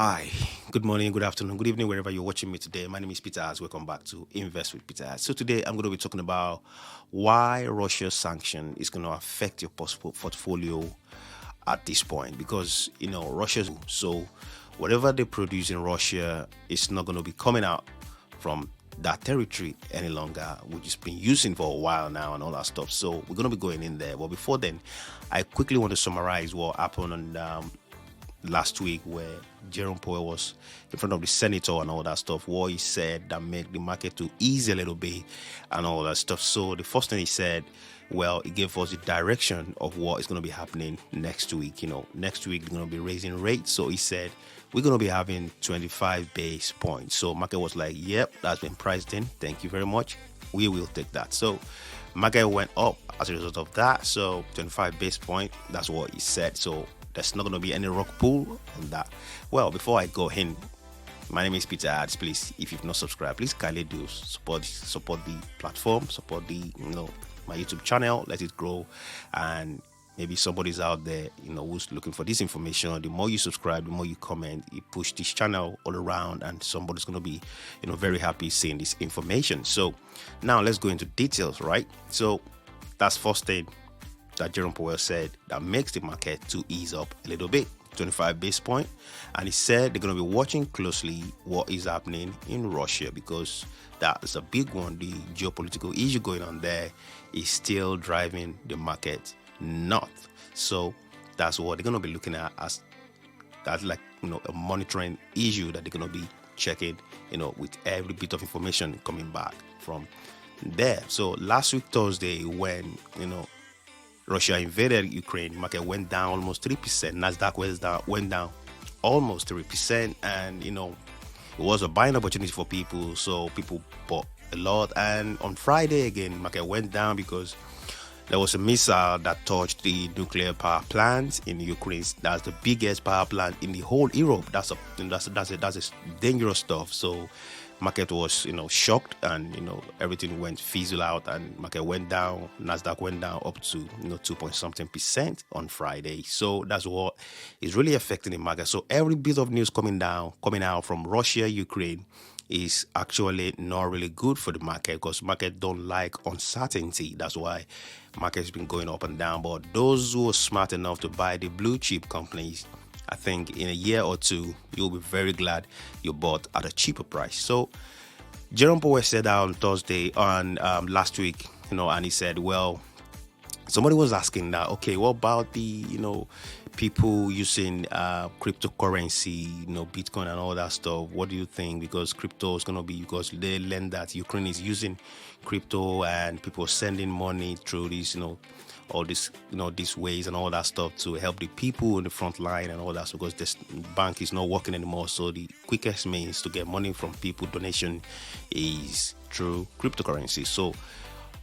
Hi, good morning, good afternoon, good evening, wherever you're watching me today. My name is Peter Az. Welcome back to Invest with Peter Az. So today I'm going to be talking about why Russia's sanction is going to affect your portfolio at this point because Russia. So whatever they produce in Russia is not going to be coming out from that territory any longer, which has been using for a while now and all that stuff. So we're going to be going in there. But before then, I quickly want to summarize what happened on last week where Jerome Powell was in front of the senator and all that stuff, what he said that made the market to ease a little bit and all that stuff. So the first thing he said, well, he gave us the direction of what is going to be happening next week. Next week they're going to be raising rates. So he said we're going to be having 25 base points. So market was like, yep, that's been priced in. Thank you very much. We will take that. So market went up as a result of that. So 25 base point, that's what he said. So there's not going to be any rock pull on that. Well, before I go in, my name is Peter Az. Please, if you've not subscribed, please kindly do support the platform, support the my YouTube channel, let it grow, and maybe somebody's out there who's looking for this information. The more you subscribe, the more you comment, you push this channel all around, and somebody's going to be very happy seeing this information. So now let's go into details, right? So that's first thing that Jerome Powell said that makes the market to ease up a little bit, 25 base point. And he said they're going to be watching closely what is happening in Russia because that is a big one. The geopolitical issue going on there is still driving the market north. So that's what they're going to be looking at as that's like a monitoring issue that they're going to be checking with every bit of information coming back from there. So last week Thursday when Russia invaded Ukraine, market went down almost 3%. Nasdaq went down almost 3%. And, it was a buying opportunity for people. So people bought a lot. And on Friday, again, market went down because there was a missile that touched the nuclear power plant in Ukraine. That's the biggest power plant in the whole Europe. That's a dangerous stuff. So market was shocked, and everything went fizzle out, and market went down. Nasdaq went down up to 2 point something percent on Friday. So that's what is really affecting the market. So every bit of news coming out from Russia, Ukraine is actually not really good for the market because market don't like uncertainty. That's why market has been going up and down. But those who are smart enough to buy the blue chip companies, I think in a year or two, you'll be very glad you bought at a cheaper price. So Jerome Powell said that on Thursday on last week, and he said, well, somebody was asking that, okay, what about the, people using cryptocurrency, Bitcoin and all that stuff? What do you think? Because crypto is going to be, because they learned that Ukraine is using crypto and people sending money through these, all this, these ways and all that stuff to help the people in the front line and all that. So because this bank is not working anymore, so the quickest means to get money from people, donation, is through cryptocurrency. So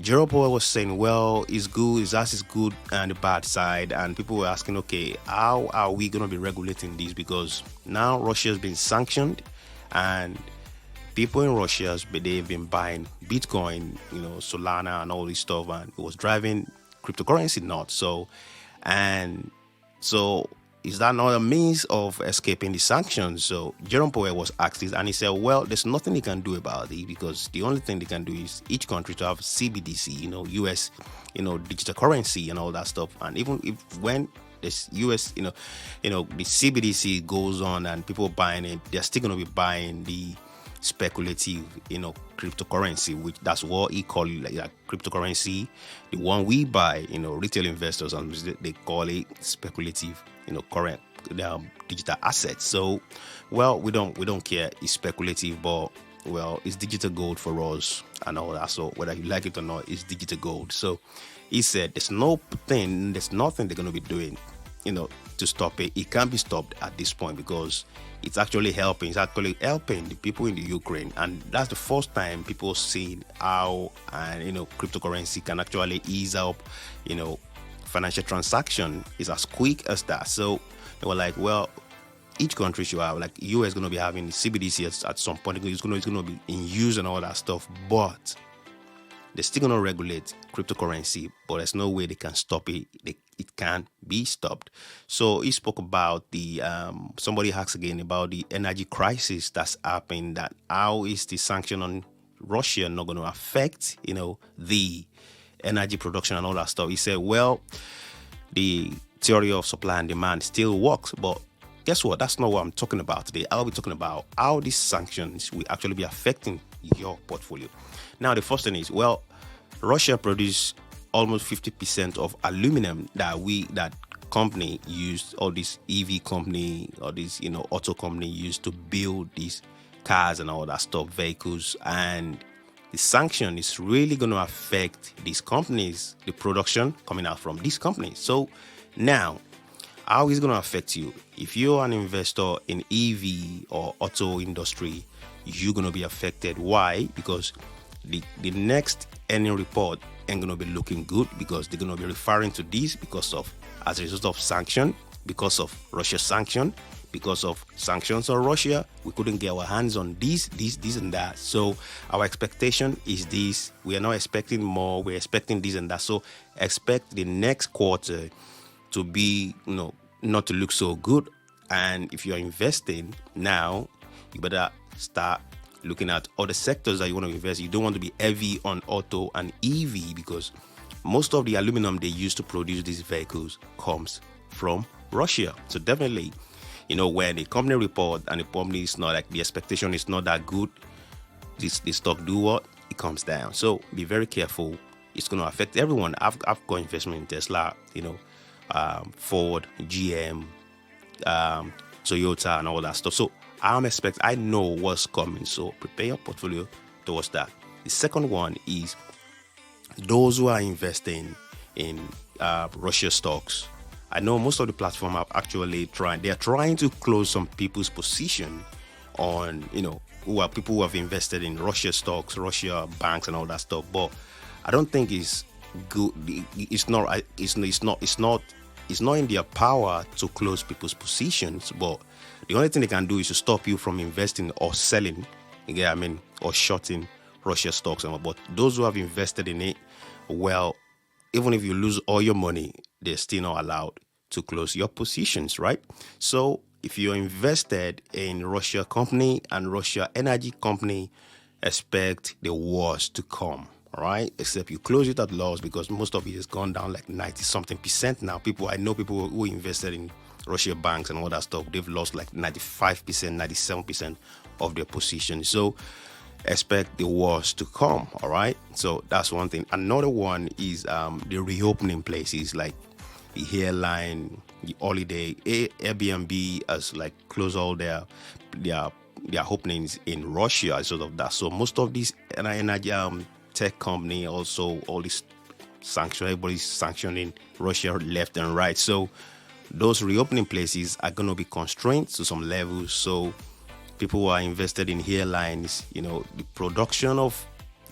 Jerome Powell was saying, well, it's good, his ass is good and the bad side. And people were asking, okay, how are we going to be regulating this? Because now Russia has been sanctioned and people in Russia, they've been buying Bitcoin, Solana and all this stuff, and it was driving cryptocurrency nuts. So is that not a means of escaping the sanctions? So Jerome Powell was asked this, and he said, well, there's nothing they can do about it because the only thing they can do is each country to have CBDC, US, digital currency and all that stuff. And even if when this US, the CBDC goes on and people buying it, they're still going to be buying the speculative, cryptocurrency, which that's what he call it, like cryptocurrency. The one we buy, retail investors, and they call it speculative, current digital assets. So, well, we don't care. It's speculative, but well, it's digital gold for us and all that. So whether you like it or not, it's digital gold. So he said there's nothing they're going to be doing, to stop it. It can't be stopped at this point because it's actually helping the people in the Ukraine. And that's the first time people see how cryptocurrency can actually ease up financial transaction is as quick as that. So they were like, well, each country should have, like US is going to be having CBDC at some point. It's going to be in use and all that stuff. But They're still going to regulate cryptocurrency, but there's no way they can stop it. It can't be stopped. So he spoke about the, somebody asked again about the energy crisis that's happening, that how is the sanction on Russia not going to affect, the energy production and all that stuff. He said, well, the theory of supply and demand still works, but guess what? That's not what I'm talking about today. I'll be talking about how these sanctions will actually be affecting your portfolio. Now, the first thing is, well, Russia produced almost 50% of aluminum that company used, all this EV company, or this, auto company used to build these cars and all that stuff, vehicles. And the sanction is really going to affect these companies, the production coming out from these companies. So now, how is it going to affect you? If you're an investor in EV or auto industry, you're going to be affected. Why? Because the next earning report ain't going to be looking good, because they're going to be referring to this as a result of sanction, because of Russia's sanction, because of sanctions on Russia. We couldn't get our hands on this and that. So our expectation is this. We are not expecting more. We're expecting this and that. So expect the next quarter to be, not to look so good. And if you're investing now, you better start looking at other sectors that you want to invest. You don't want to be heavy on auto and EV, because most of the aluminum they use to produce these vehicles comes from Russia. So definitely, when the company report and the company is not, like, the expectation is not that good, the stock do what? It comes down. So be very careful. It's going to affect everyone. I've got investment in Tesla, Ford, GM, Toyota, and all that stuff. So I know what's coming. So prepare your portfolio towards that. The second one is those who are investing in Russia stocks. I know most of the platform are actually they're trying to close some people's position on, who are people who have invested in Russia stocks, Russia banks, and all that stuff. But I don't think it's good. It's not in their power to close people's positions. But the only thing they can do is to stop you from investing or selling, or shorting Russia stocks. But those who have invested in it, well, even if you lose all your money, they're still not allowed to close your positions, right? So if you're invested in Russia company and Russia energy company, expect the worst to come, all right? Except you close it at loss, because most of it has gone down like 90-something% now. I know people who invested in Russia banks and all that stuff, they've lost like 95%, 97% of their position. So expect the worst to come, all right? So that's one thing. Another one is the reopening places like the airline, the holiday. Airbnb has like closed all their openings in Russia, sort of that. So most of these energy tech company, also all these sanctions, everybody's sanctioning Russia left and right. So those reopening places are going to be constrained to some levels. So people who are invested in airlines, the production of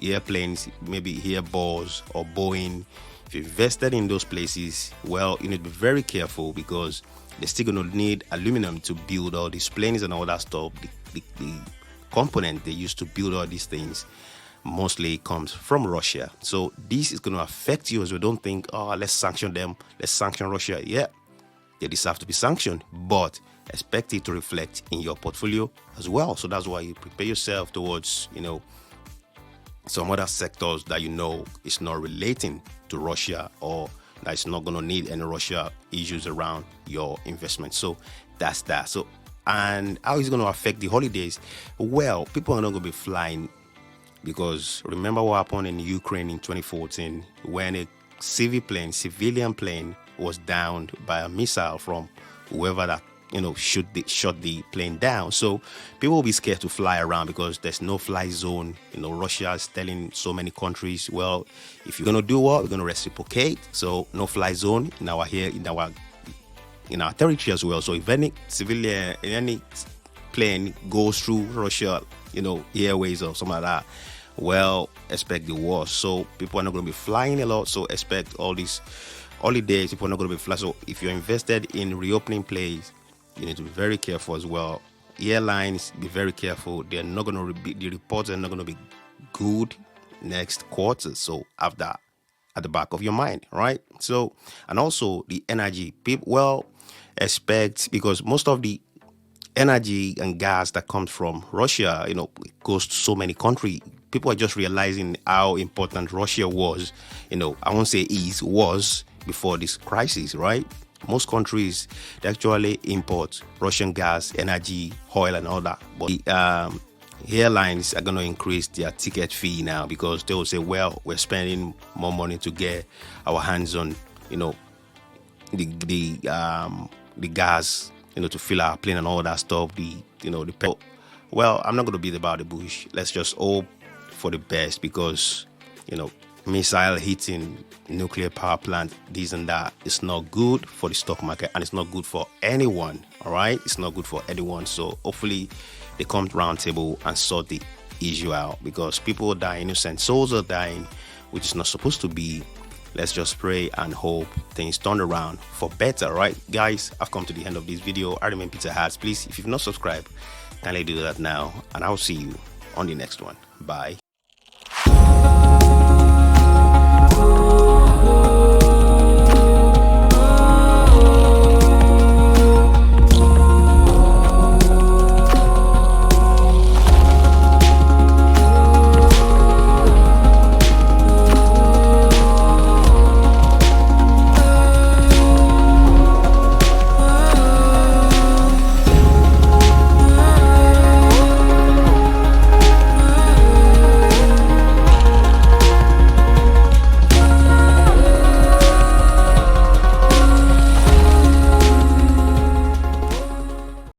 airplanes, maybe Airbus or Boeing, if you invested in those places, well, you need to be very careful, because they're still going to need aluminum to build all these planes and all that stuff. The component they use to build all these things mostly comes from Russia. So this is going to affect you as well. Don't think, let's sanction them, let's sanction Russia. Yeah, they deserve to be sanctioned, but expect it to reflect in your portfolio as well. So that's why you prepare yourself towards, some other sectors that is not relating to Russia, or that is not going to need any Russia issues around your investment. So that's that. So, and how is it going to affect the holidays? Well, people are not going to be flying, because remember what happened in Ukraine in 2014 when a civilian plane was downed by a missile from whoever that shot the plane down. So people will be scared to fly around, because there's no fly zone. Russia is telling so many countries, well, if you're going to do what, we're going to reciprocate. So no fly zone in our territory as well. So if any plane goes through Russia, airways or something like that, well, expect the worst. So people are not going to be flying a lot. So expect all these holidays, people are not going to be flying. So if you're invested in reopening plays, you need to be very careful as well. Airlines, be very careful. They're not going to the reports are not going to be good. next quarter. So have that at the back of your mind, right? So, and also the energy, people well expect, because most of the energy and gas that comes from Russia, it goes to so many countries. People are just realizing how important Russia was. I won't say was before this crisis, right? Most countries, they actually import Russian gas, energy, oil, and all that. But the airlines are going to increase their ticket fee now, because they will say, well, we're spending more money to get our hands on, the gas, to fill our plane and all that stuff. The petrol. Well, I'm not going to beat about the bush. Let's just hope for the best, because missile hitting nuclear power plant, this and that, is not good for the stock market, and it's not good for anyone. All right, it's not good for anyone. So hopefully they come round table and sort the issue out, because people are dying, innocent souls are dying, which is not supposed to be. Let's just pray and hope things turn around for better, right? Guys, I've come to the end of this video. I remain Peter Hart. Please, if you've not subscribed, kindly do that now, and I'll see you on the next one. Bye.